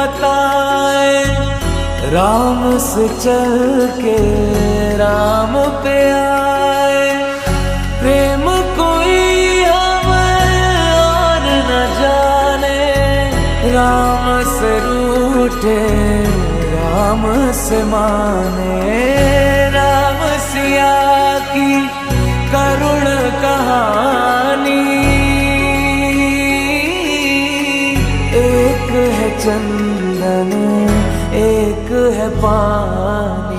बताए, राम से चल के राम पे आए। प्रेम कोई हमें और न जाने, राम से रूठे राम से माने। राम सिया की करुण कहानी, एक है चंदन एक है पानी।